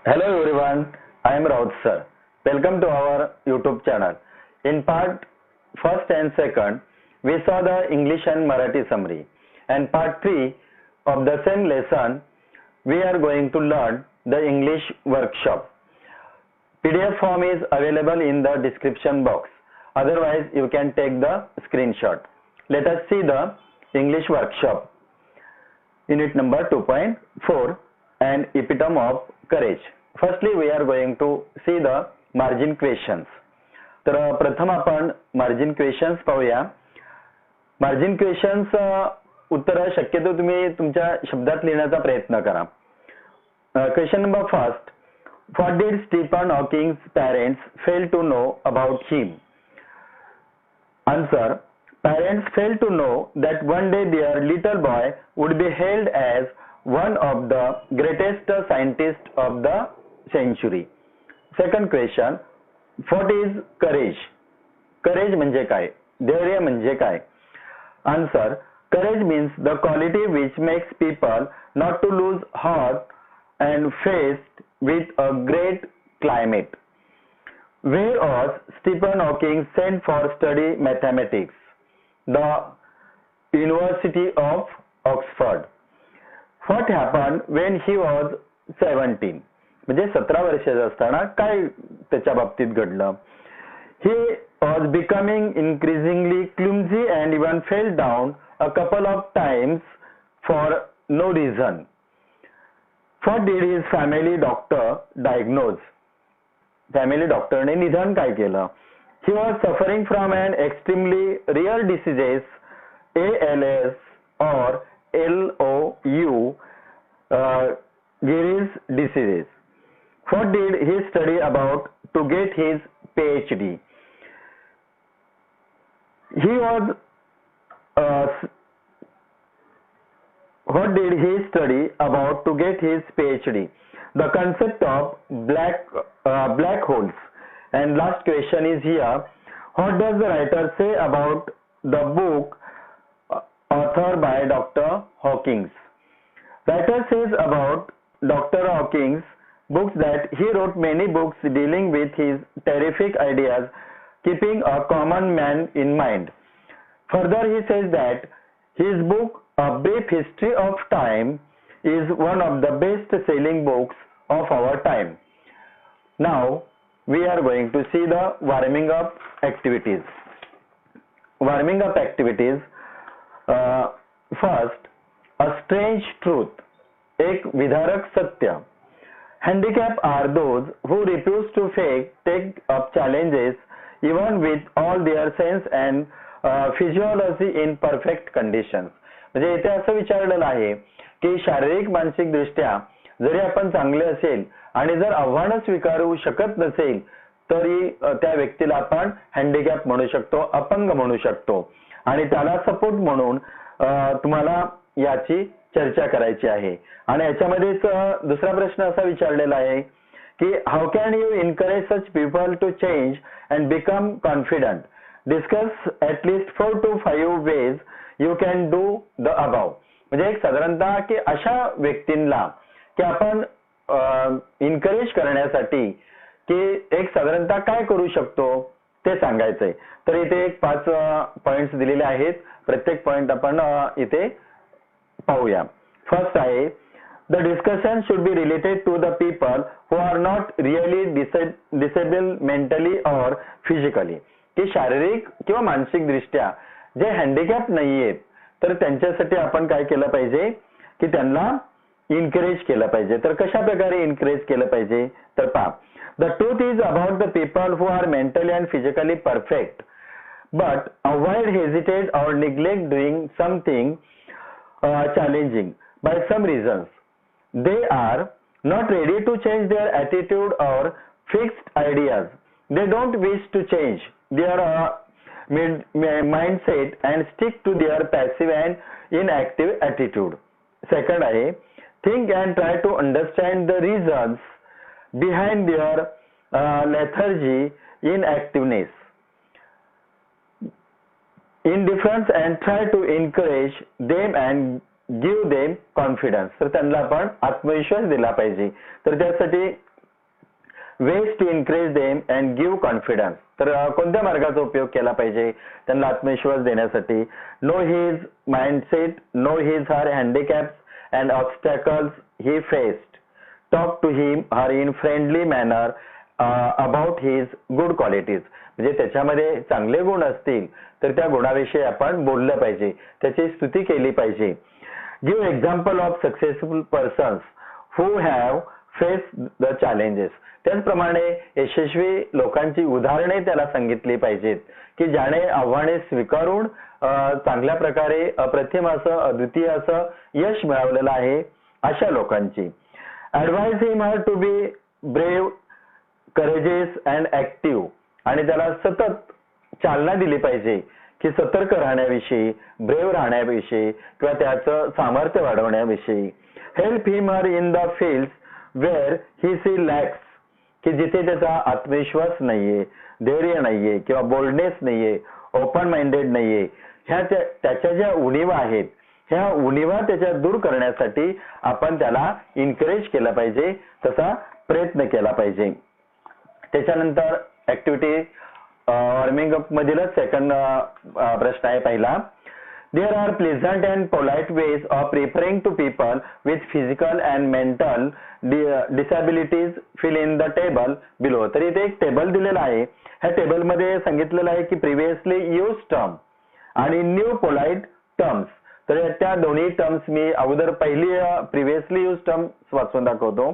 Hello everyone, I am Raut sir. Welcome to our YouTube channel. In part first and second, we saw the English and Marathi summary. And part 3 of the same lesson, we are going to learn the English workshop. PDF form is available in the description box. Otherwise, you can take the screenshot. Let us see the English workshop. Unit number 2.4 and epitome of courage. Firstly, we are going to see the margin questions. तर प्रथम आपण margin questions पाहूया. Margin questions उत्तर शक्यतो तुम्ही तुमच्या शब्दात लिहिण्याचा प्रयत्न करा. Question number first, what did Stephen Hawking's parents fail to know about him? Answer, parents failed to know that one day their little boy would be hailed as one of the greatest scientists of the century. Second question, what is courage? Courage म्हणजे काय? धैर्य म्हणजे काय? Answer, courage means the quality which makes people not to lose heart and faced with a great climate. Where was Stephen Hawking sent for study mathematics? The University of Oxford. What happened when he was 17? म्हणजे 17 वर्षाचा असताना काय त्याच्या बाबतीत घडलं? He was becoming increasingly clumsy and even fell down a couple of times for no reason. What did his family doctor diagnose? Family डॉक्टरने निदान काय केलं? He was suffering from an extremely rare diseases, ALS or LOU, Graves' diseases. What did he study about to get his PhD? What did he study about to get his PhD? The concept of black holes. And last question is here, what does the writer say about the book authored by Dr. Hawkins? Writer says about Dr. Hawkins' books that he wrote many books dealing with his terrific ideas, keeping a common man in mind. Further, he says that his book, A Brief History of Time, is one of the best-selling books of our time. Now, we are going to see the warming up activities. Warming up activities. First, a strange truth. एक विदारक सत्य. Handicap are those who refuse to take up challenges even with all their sense and physiology in perfect conditions. म्हणजे इथे असं विचारलेलं आहे की शारीरिक मानसिक दृष्ट्या जरी आपण चांगले असेल आणि जर आव्हान स्वीकारू शकत नसेल तरी त्या व्यक्तीला आपण हँडिकॅप म्हणू शकतो, अपंग म्हणू शकतो. आणि त्याला सपोर्ट म्हणून तुम्हाला याची चर्चा करायची आहे. आणि याच्यामध्येच दुसरा प्रश्न असा विचारलेला आहे की how can you encourage such people to change and become confident? Discuss at least 4 to 5 ways you can do the above. म्हणजे एक साधारणतः की अशा व्यक्तींना की आपण एनकरेज करण्यासाठी की एक साधारणतः काय करू शकतो ते सांगायचंय. तर इथे एक 5 पॉइंट्स दिलेले आहेत. प्रत्येक पॉइंट आपण इथे पाहूया. फर्स्ट आहे, the discussion should be related to the people who are not really disable mentally और फिजिकली. की शारीरिक किंवा मानसिक दृष्ट्या जे हँडिकॅप नाहीयेत तर त्यांच्यासाठी आपण काय केलं पाहिजे की त्यांना इनकरेज केलं पाहिजे. तर कशा प्रकारे इनकरेज केलं पाहिजे तर पहा, the truth is about the people who are mentally and physically perfect but avoid, hesitate or neglect doing something challenging by some reasons. They are not ready to change their attitude or fixed ideas. They don't wish to change their mindset and stick to their passive and inactive attitude. Second आहे, think and try to understand the reasons behind their lethargy, inactiveness, indifference and try to encourage them and give them confidence. तर त्यांना आपण आत्मविश्वास दिला पाहिजे. तर त्यासाठी ways to encourage them and give confidence. तर कोणत्या मार्गाचा उपयोग केला पाहिजे त्यांना आत्मविश्वास देण्यासाठी? know his mindset, know his her handicaps and obstacles he faced, talk to him her in friendly manner about his good qualities. म्हणजे त्याच्यामध्ये चांगले गुण असतील तर त्या गुणाविषयी आपण बोललं पाहिजे, त्याची स्तुती केली पाहिजे. give example of successful persons who have faced the challenges. त्याचप्रमाणे यशस्वी लोकांची उदाहरणे त्याला सांगितली पाहिजेत की ज्याने आव्हाने स्वीकारून चांगल्या प्रकारे अप्रतिम असं अद्वितीय असं यश मिळवलेलं आहे अशा लोकांची. advise him her to be brave, courageous and active. आणि त्याला सतत चालना दिली पाहिजे की सतर्क राहण्याविषयी, ब्रेव राहण्याविषयी किंवा त्याचं सामर्थ्य वाढवण्याविषयी. Help him her in the fields where he sees lacks, की जिथे त्याचा आत्मविश्वास नाहीये, धैर्य नाहीये किंवा बोल्डनेस नाहीये, ओपन माइंडेड नाहीये, ह्या त्याच्या ज्या उणीवा आहेत ह्या उणीवा त्याच्या दूर करण्यासाठी आपण त्याला इन्करेज केलं पाहिजे, तसा प्रयत्न केला पाहिजे. त्याच्यानंतर ऍक्टिव्हिटी वॉर्मिंग अप मधीलच सेकंड प्रश्न आहे पहिला. There are pleasant and polite ways of referring to people with physical and mental disabilities. Fill in the table below. तर इथे एक टेबल दिलेला आहे. ह्या टेबल मध्ये सांगितलेलं आहे की प्रिव्हियसली यूज टर्म आणि न्यू पोलाइट टर्म्स. तर त्या दोन्ही टर्म्स मी अगोदर पहिली प्रिव्हियसली यूज टर्म्स वाचून दाखवतो.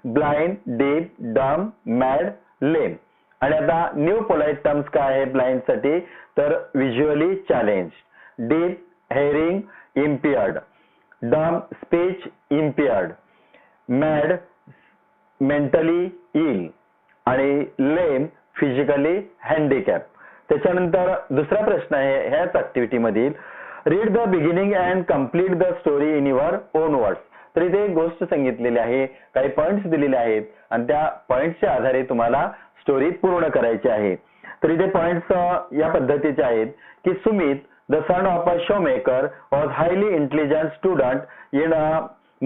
ब्लाइंड, डीप, डम, मॅड, लेम. आणि आता न्यू पोलाइट टर्म्स काय आहे ब्लाइंड साठी? तर visually challenge, deep hearing impaired, dumb speech impaired, mad mentally ill आणि lame physically handicapped. त्याच्यानंतर दुसरा प्रश्न आहे ह्याच ऍक्टिव्हिटी मधील. Read the beginning and complete the story in your on words. तर इथे एक गोष्ट सांगितलेली आहे, काही पॉइंट्स दिलेले आहेत आणि त्या पॉइंट्सच्या आधारे तुम्हाला स्टोरी पूर्ण करायची आहे. तर इथे पॉइंट्स या पद्धतीचे आहेत की Sumit, the son of a shoemaker, was highly intelligent student in a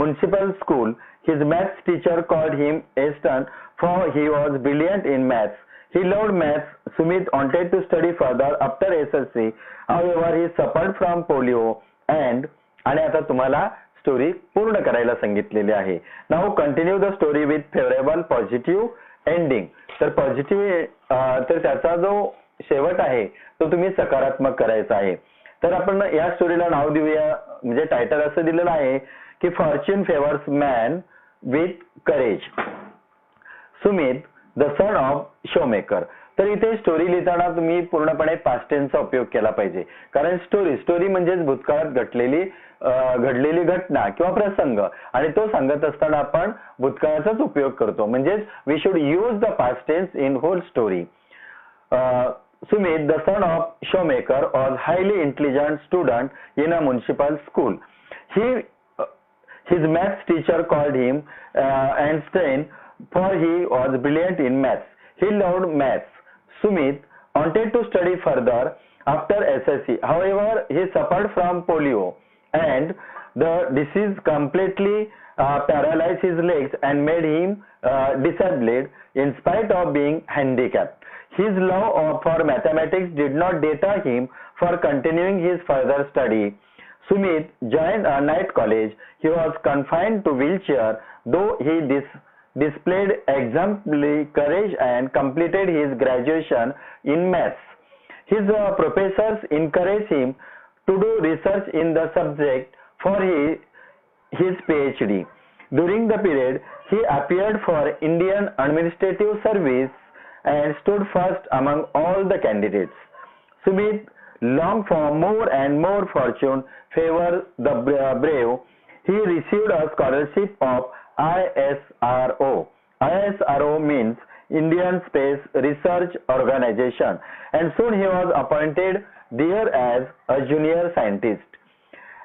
municipal school. His maths teacher called him Aston for he was brilliant in maths. He loved maths. Sumit wanted to study further after SSC. However, he suffered from polio and आणि आता तुम्हाला story पूर्ण करायला सांगितलेली आहे. Now continue the story with favorable positive ending. तर positive तर त्याचा जो शेवट आहे तो तुम्ही सकारात्मक करायचा आहे. तर आपण या स्टोरीला नाव देऊया, म्हणजे टायटल असं दिलेलं आहे की Fortune favours man with courage. Sumit the son of Shoemaker. तर इथे स्टोरी लिहिताना तुम्ही पूर्णपणे पास्ट टेन्सचा उपयोग केला पाहिजे, कारण स्टोरी म्हणजेच भूतकाळात घडलेली घटना किंवा प्रसंग आणि तो सांगत असताना आपण भूतकाळाचाच उपयोग करतो, म्हणजेच we should use the past tense in whole story. Sumit, the son of shoemaker, was highly intelligent student in a municipal school. His maths teacher called him Einstein for he was brilliant in maths. He loved maths. Sumit wanted to study further after SSC. However, he suffered from polio and the disease completely paralyzed his legs and made him disabled in spite of being handicapped. His love for mathematics did not deter him for continuing his further study. Sumit joined a night college. He was confined to wheelchair, though he displayed exemplary courage and completed his graduation in maths. His professors encouraged him to do research in the subject for his PhD. During the period, he appeared for Indian Administrative Service and stood first among all the candidates. Sumit longed for more and more fortune, favor the brave. He received a scholarship of ISRO. ISRO means Indian Space Research Organization, and soon he was appointed there as a junior scientist.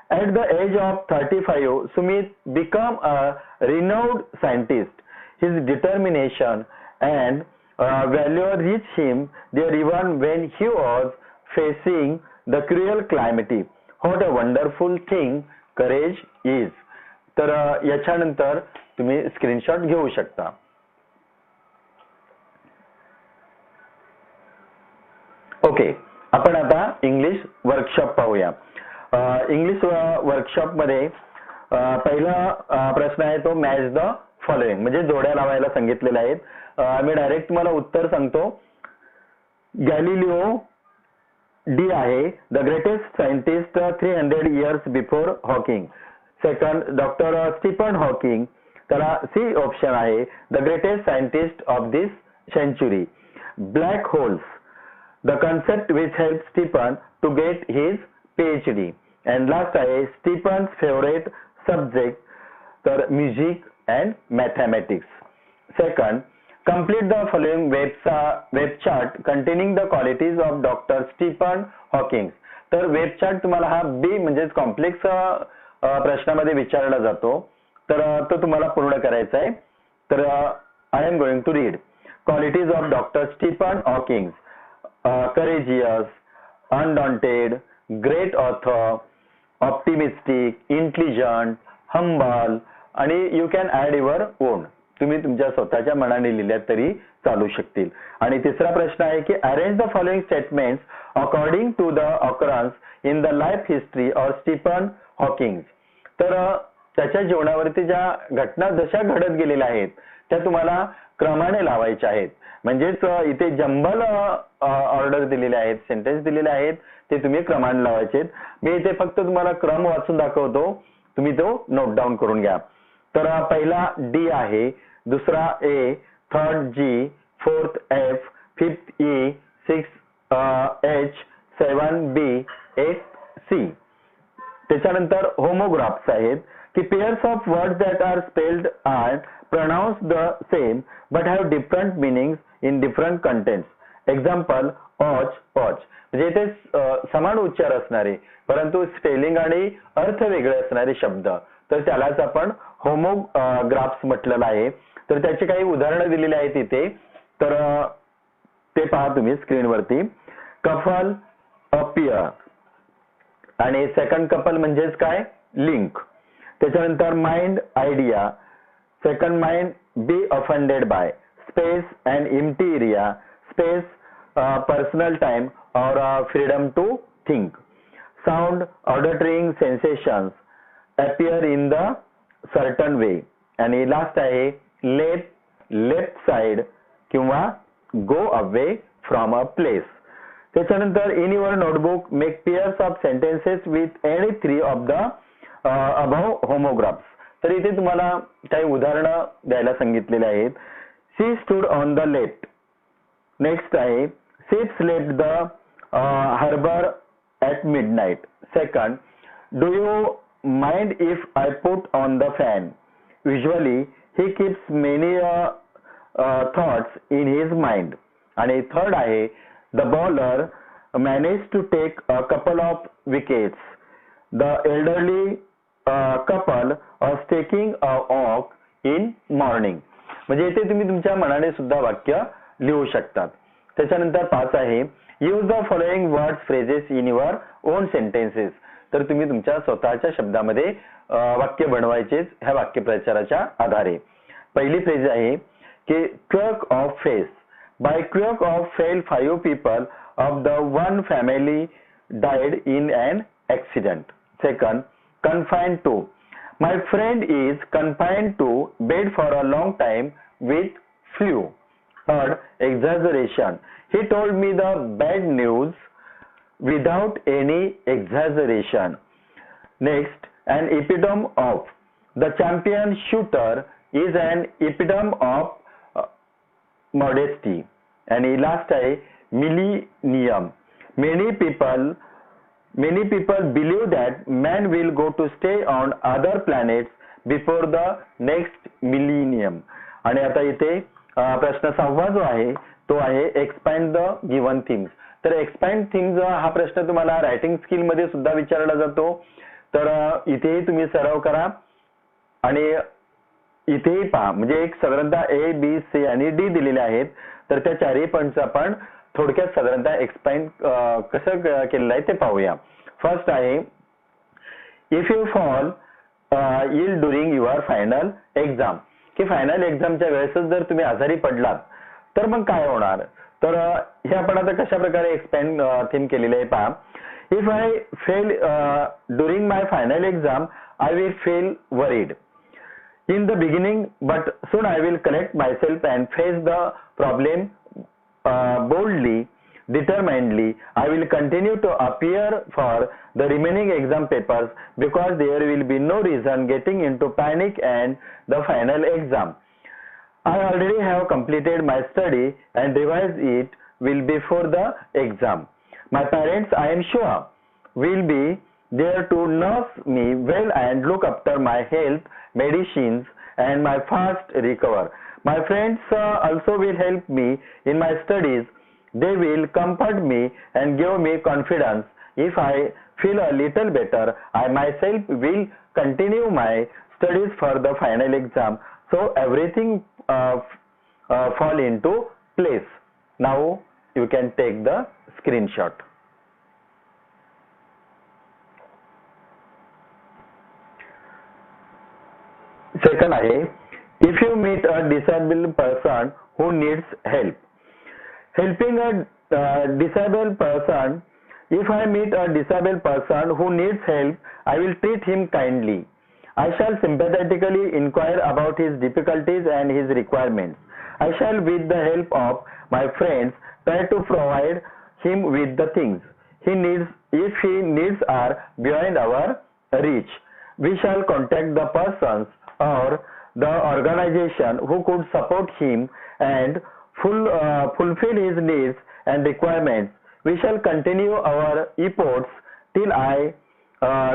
At the age of 35, Sumit became a renowned scientist. His determination and value reached him there even when he was facing the cruel calamity. What a wonderful thing courage is. तर याच्यानंतर तुम्ही screenshot घेऊ शकता. Okay, आपण आता English workshop पाहूया. English workshop मध्ये पहिला प्रश्न आहे तो मॅच द फॉलोइंग, म्हणजे जोड्या लावायला सांगितलेल्या आहेत. मी डायरेक्ट तुम्हाला उत्तर सांगतो. गॅलिलिओ डी आहे the greatest scientist 300 years before Hawking. Second doctor Stephen Hawking, त्याला सी ऑप्शन आहे the greatest scientist of this century. Black holes, the concept which helped Stephen to get his PhD. And last आहे Stephen's favorite subject, तर music and mathematics. Second, complete the following web chart containing the qualities of Dr. Stephen Hawking. तर web chart तुम्हाला हा बी म्हणजे complex प्रश्नामध्ये विचारला जातो, तर तो तुम्हाला पूर्ण करायचा आहे. तर I am going to read qualities of doctor Stephen Hawking. courageous, undaunted, great author, optimistic, intelligent, humble, आणि you can add your own. तुम्ही तुमच्या स्वतःच्या मनाने लिहिल्यात तरी चालू शकतील. आणि तिसरा प्रश्न आहे की arrange the following statements according to the occurrence in the life history of Stephen Hawking. तर त्याच्या जीवनावरती ज्या घटना जशा घडत गेलेल्या आहेत त्या तुम्हाला क्रमाने लावायच्या आहेत. म्हणजेच इथे जंबल ऑर्डर दिलेले आहेत, सेंटेन्स दिलेले आहेत, ते तुम्ही क्रमाने लावायचे. मी इथे फक्त तुम्हाला क्रम वाचून दाखवतो, तुम्ही तो नोट डाऊन करून घ्या. तर पहिला डी आहे, दुसरा A, third G, fourth F, fifth E, six H, seven B, eight C. त्याच्यानंतर होमोग्राफ्स आहेत की pairs of words that are spelled or pronounced the same but have different meanings in different contents. Example, och, och. म्हणजे इथे समान उच्चार असणारे परंतु spelling आणि अर्थ वेगळे असणारे शब्द, तर त्यालाच आपण होमोग्राफ्स म्हटलेलं आहे. तर त्याची काही उदाहरणं दिलेली आहेत इथे, तर ते पहा तुम्ही स्क्रीनवरती. कपल, अपियर, आणि सेकंड कपल म्हणजेच काय, लिंक. त्याच्यानंतर mind, idea. Second mind, be offended by. Space and empty area. Space, personal time or freedom to think. Sound, auditory sensations. Appear in the certain way. आणि last आहे left side किंवा go away from a place. त्याच्यानंतर in your notebook make pairs of sentences with any three of the above homographs. तर इथे तुम्हाला काही उदाहरणं द्यायला सांगितलेले आहेत. She stood on the left. Next आहे sheep slept the harbour at midnight. Second, do you mind if I put on the fan. Usually he keeps many thoughts in his mind. आणि थर्ड आहे the bowler manage to take a couple of wickets. The elderly couple was taking a walk in morning. म्हणजे इथे तुम्ही तुमच्या मनाने सुद्धा वाक्य लिहू शकतात. त्याच्यानंतर 5 आहे use the following words phrases in your on sentences. तर तुम्ही तुमच्या स्वतःच्या शब्दामध्ये वाक्य बनवायचेच ह्या वाक्यप्रचाराच्या आधारे. पहिली फ्रेज आहे की quirk of face. By quirk of fail 5 people of the one family died in an accident. Second, confined to. My friend is confined to bed for a long time with flu. Third, exaggeration. He told me the bad news without any exaggeration. Next, an epitome of. The champion shooter is an epitome of modesty. And last आहे millennium. Many people believe that man will go to stay on other planets before the next millennium. आणि आता इथे प्रश्न 6 जो आहे तो आहे expand the given things. तर एक्सपॅन्ड थिंग्स हा प्रश्न तुम्हाला रायटिंग स्किल मध्ये सुद्धा विचारला जातो. तर इथेही तुम्ही सराव करा आणि इथेही पहा. म्हणजे एक साधारणतः ए, बी, सी आणि डी दिलेले आहेत, तर त्या चारही पॉइंट्स आपण थोडक्यात साधारणतः एक्सप्लेन कसं केलेलं आहे ते पाहूया. फर्स्ट आहे if you fall ill during your final exam. की फायनल एक्झामच्या वेळेसच जर तुम्ही आजारी पडलात तर मग काय होणार. तर हे आपण आता कशा प्रकारे एक्सपेंड थीम केलेले आहे पहा. If I fail during my final exam I will feel worried in the beginning, but soon I will collect myself and face the problem boldly, determinedly. I will continue to appear for the remaining exam papers because there will be no reason getting into panic and the final exam. I already have completed my study and revised it will before the exam. My parents, I am sure, will be there to nurse me well and look after my health, medicines, and my fast recover. My friends also will help me in my studies. They will comfort me and give me confidence. If I feel a little better, I myself will continue my studies for the final exam. So everything fall into place. Now you can take the screenshot. Second आहे, if you meet a disabled person who needs help. Helping a disabled person. If I meet a disabled person who needs help, I will treat him kindly. I shall sympathetically inquire about his difficulties and his requirements. I shall, with the help of my friends, try to provide him with the things he needs if his needs are beyond our reach. We shall contact the persons or the organization who could support him and fulfill his needs and requirements. We shall continue our efforts till I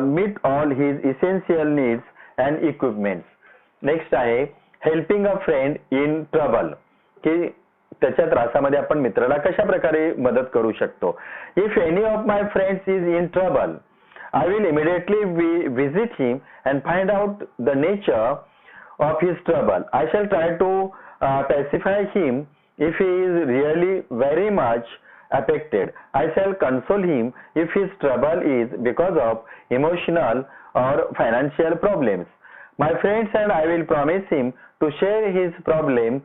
meet all his essential needs and equipments. Next आहे helping a friend in trouble, की त्याच्या त्रासामध्ये आपण मित्राला कशा प्रकारे मदत करू शकतो. If any of my friends is in trouble, I will immediately visit him and find out the nature of his trouble. I shall try to pacify him if he is really very much affected. I shall console him if his trouble is because of emotional or financial problems. My friends and I will promise him to share his problem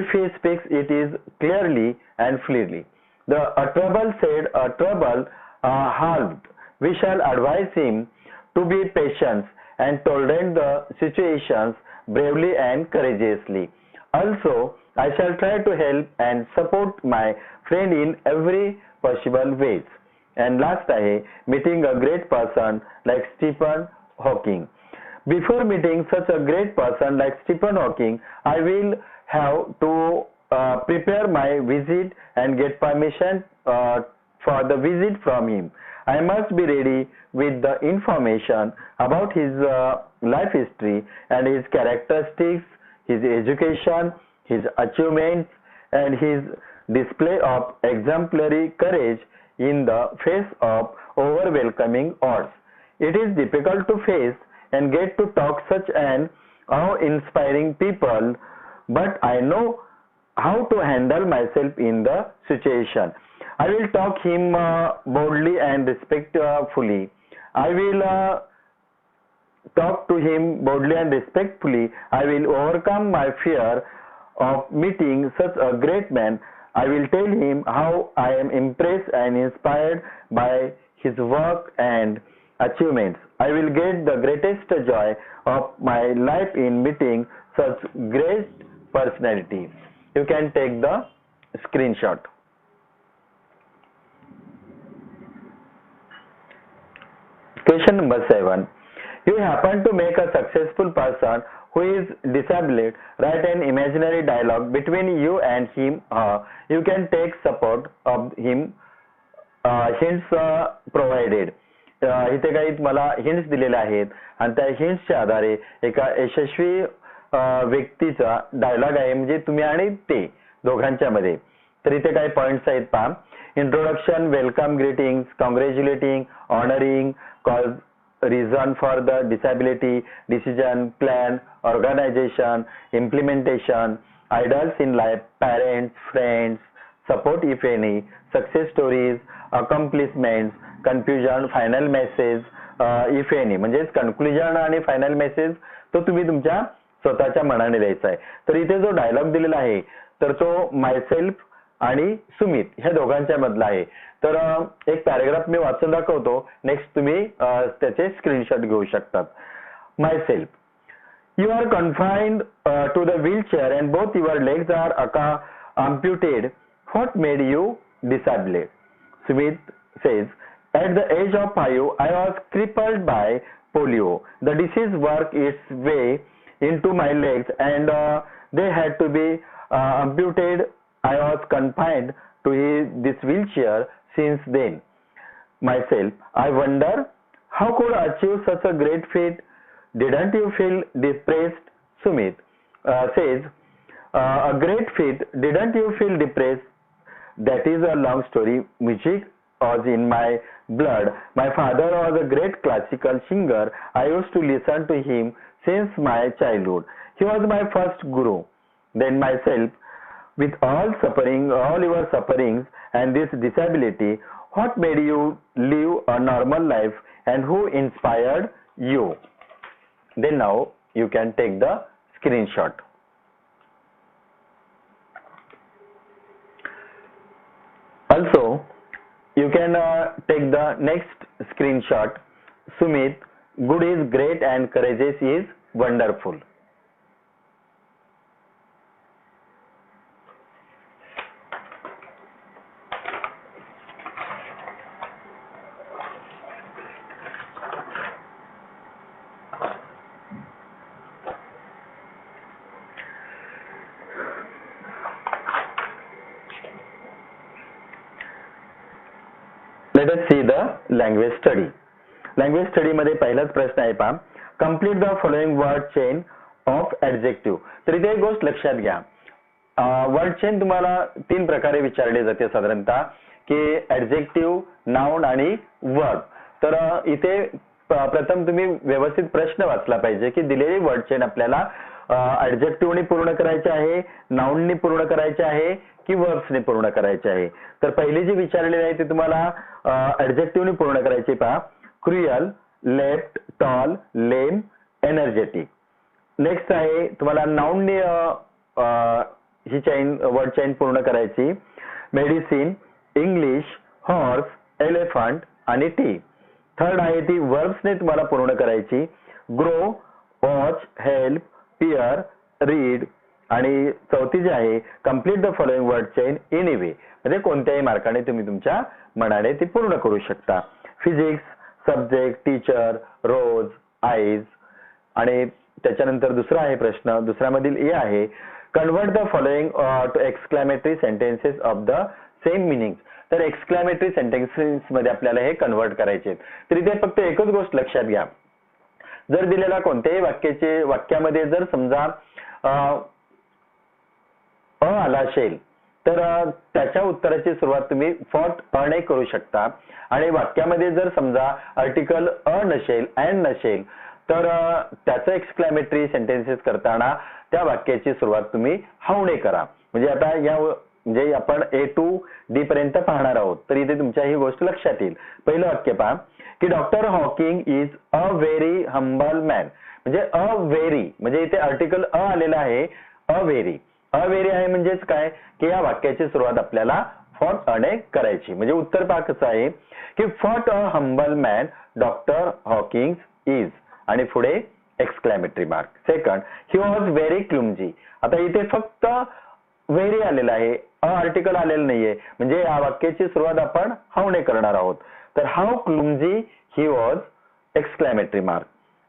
if he speaks it is clearly and freely. A trouble said, a trouble halved. We shall advise him to be patient and tolerate the situations bravely and courageously. Also, I shall try to help and support my friend in every possible ways. And last आहे meeting a great person like Stephen Hawking. Before meeting such a great person like Stephen Hawking, I will have to prepare my visit and get permission for the visit from him. I must be ready with the information about his life history and his characteristics, his education, his achievements, and his display of exemplary courage in the face of overwhelming odds. It is difficult to face and get to talk such an awe-inspiring people, but I know how to handle myself in the situation. I will talk him boldly and respectfully. I will talk to him boldly and respectfully. I will overcome my fear of meeting such a great man. I will tell him how I am impressed and inspired by his work and achievements. I will get the greatest joy of my life in meeting such great personality. You can take the screenshot. Question number 7. You happen to make a successful person who is disabled. Write an imaginary dialogue between you and him. You can take support of him. Hints provided. इथे काही तुम्हाला hints दिलेले आहेत आणि त्या हिंट्सच्या आधारे एका यशस्वी व्यक्तीचा डायलॉग आहे, म्हणजे तुम्ही आणि ते दोघांच्या मध्ये. तर इथे काही पॉइंट्स आहेत पहा. Introduction, welcome, greetings, congratulating, honouring, cause, reason for the disability, decision, plan, organization, implementation, idols in life, parents, friends, support if any, success stories, accomplishments, confusion, final message if any. म्हणजेच conclusion आणि final message तो तुम्ही तुमच्या स्वतःच्या मनाने लिहायचा आहे. तर इथे जो डायलॉग दिलेला आहे तर तो माय सेल्फ आणि सुमित ह्या दोघांच्या मधला आहे. तर एक पॅराग्राफ मी वाचून दाखवतो, नेक्स्ट तुम्ही त्याचे स्क्रीनशॉट घेऊ शकतात. माय self, you are confined to the wheelchair and both your legs are amputated. What made you disabled? Sumit says, at the age of 5, I was crippled by polio. The disease worked its way into my legs and they had to be amputated. I was confined to this wheelchair since then. Myself, I wonder how could I achieve such a great feat? Didn't you feel depressed? Sumit says, a great feat. Didn't you feel depressed? That is a long story. Music was in my blood. My father was a great classical singer. I used to listen to him since my childhood. He was my first guru. Then myself, with all your sufferings and this disability, what made you live a normal life and who inspired you? Then now you can take the screenshot. Also, you can take the next screenshot. Sumit, good is great and courageous is wonderful. Let us see the language study. Language study मध्ये पहिलाच प्रश्न आहे पहा, complete the following word chain of adjective. तर इथे एक गोष्ट लक्षात घ्या, वर्ड चेन तुम्हाला 3 प्रकारे विचारले जाते साधारणतः, की ऍडजेक्टिव्ह, नाउन आणि वर्ब. तर इथे प्रथम तुम्ही व्यवस्थित प्रश्न वाचला पाहिजे की दिलेली वर्ड चेन आपल्याला ऍडजेक्टिव्हने पूर्ण करायचे आहे, नाउनने पूर्ण करायचे आहे की वर्ब्सने पूर्ण करायचे आहे. तर पहिली जी विचारलेली आहे ती तुम्हाला ऍडजेक्टिव्हने पूर्ण करायची पहा, cruel, left, tall, lame, energetic. Next आहे तुम्हाला नाउनने ही चेन, वर्ड चेन पूर्ण करायची, मेडिसिन, इंग्लिश, हॉर्स, एलिफंट आणि टी. थर्ड आहे ती वर्ब्सने तुम्हाला पूर्ण करायची, grow, watch, help, pear, read. आणि चौथी जी आहे complete the following word chain in a way, म्हणजे कोणत्याही मार्गाने तुम्ही तुमच्या मनाने ती पूर्ण करू शकता. Physics, subject, teacher, rose, eyes. आणि त्याच्यानंतर दुसरा आहे प्रश्न, दुसऱ्यामधील ए आहे convert the following to exclamatory sentences of the same meaning. तर एक्सक्लेमेटरी सेंटेन्सेस मध्ये आपल्याला हे कन्वर्ट करायचे. तर इथे फक्त एकच गोष्ट लक्षात घ्या, जर दिलेल्या कोणत्याही वाक्यामध्ये जर समजा आला असेल तर त्याच्या उत्तराची सुरुवात तुम्ही फॉट ने करू शकता. आणि वाक्यामध्ये जर समजा आर्टिकल नसेल, अँड नसेल, तर त्याचं एक्सक्लेमेटरी सेंटेन्सेस करताना त्या वाक्याची सुरुवात तुम्ही हावने करा. म्हणजे आता या म्हणजे आपण ए टू डी पर्यंत पाहणार आहोत, तर इथे तुमच्या ही गोष्ट लक्षात येईल. पहिलं वाक्य पहा की doctor Hawking is a very humble man. म्हणजे अ व्हेरी म्हणजे इथे आर्टिकल आलेला आहे, अ व्हेरी. अव्हेरी आहे म्हणजेच काय की या वाक्याची सुरुवात आपल्याला फॉर ने करायची. म्हणजे उत्तर पहा कसं आहे की for a humble man doctor Hawking is आणि पुढे exclamatory mark. Second, he was very clumsy. आता इथे फक्त व्हेरी आलेला आहे, आर्टिकल आलेलं नाहीये, म्हणजे या वाक्याची सुरुवात आपण हाऊ ने करणार आहोत. तर how clumsy he was, exclamatory mark.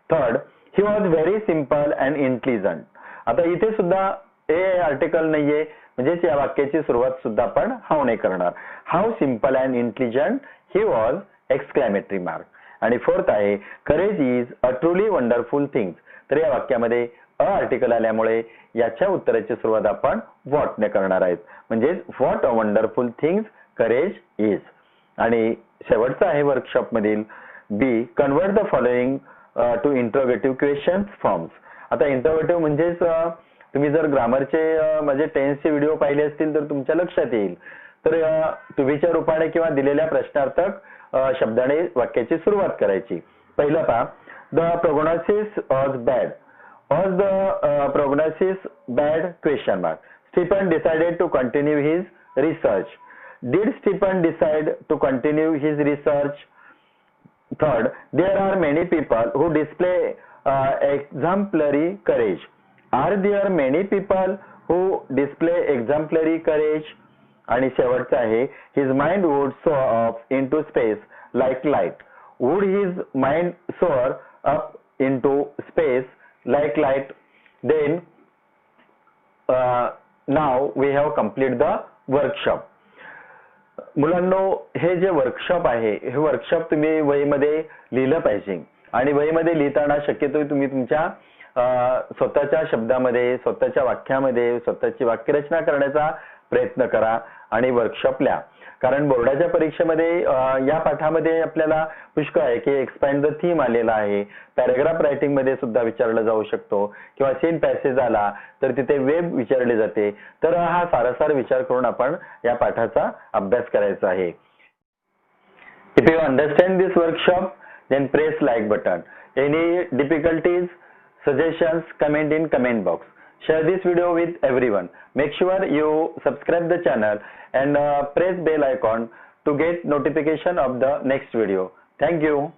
Third, he was very simple and intelligent. आता इथे सुद्धा ए आर्टिकल नाहीये, म्हणजेच या वाक्याची सुरुवात सुद्धा आपण हाऊ ने करणार. How simple and intelligent he was, exclamatory mark. आणि फोर्थ आहे courage is a truly wonderful things. तर या वाक्यामध्ये आर्टिकल आल्यामुळे याच्या उत्तराची सुरुवात आपण व्हॉट ने करणार आहेत, म्हणजेच what a wonderful things courage is. आणि शेवटचा आहे वर्कशॉप मधील B, convert the following to interrogative questions forms. आता इंटरोगेटिव्ह म्हणजेच तुम्ही जर ग्रामरचे म्हणजे टेन्सचे व्हिडिओ पाहिले असतील तर तुमच्या लक्षात येईल. तर टुबीच्या रूपाने किंवा दिलेल्या प्रश्नार्थक शब्दाने वाक्याची सुरुवात करायची. पहिलं पहा, the prognosis was bad. Was the prognosis bad question mark. Stephen decided to continue his research? Did Stephen decide to continue his research? Third, there are many people who display exemplary courage. Are there many people who display exemplary courage? आणि शेवटचं आहे, his mind would soar up into space like light. Would his mind soar up into space like light? Then now we have completed the workshop. मुलांनो, हे जे workshop आहे, हे workshop तुम्ही वहीमध्ये लिहिलं पाहिजे आणि वहीमध्ये लिहिताना शक्यतो तुम्ही तुमच्या स्वतःच्या शब्दामध्ये, स्वतःच्या वाक्यामध्ये स्वतःची वाक्यरचना करण्याचा प्रयत्न करा आणि वर्कशॉप लिहा. कारण बोर्डाच्या परीक्षेमध्ये या पाठामध्ये आपल्याला पुष्कळ आहे की एक्सपॅन्ड द थीम आलेला आहे, पॅराग्राफ रायटिंग मध्ये सुद्धा विचारलं जाऊ शकतो किंवा सीन पॅसेज आला तर तिथे वेब विचारले जाते. तर हा सारासार विचार करून आपण या पाठाचा अभ्यास करायचा आहे. If you understand this workshop then press like button. Any difficulties, suggestions, comment in comment box. Share this video with everyone. Make sure you subscribe the channel and press bell icon to get notification of the next video. Thank you.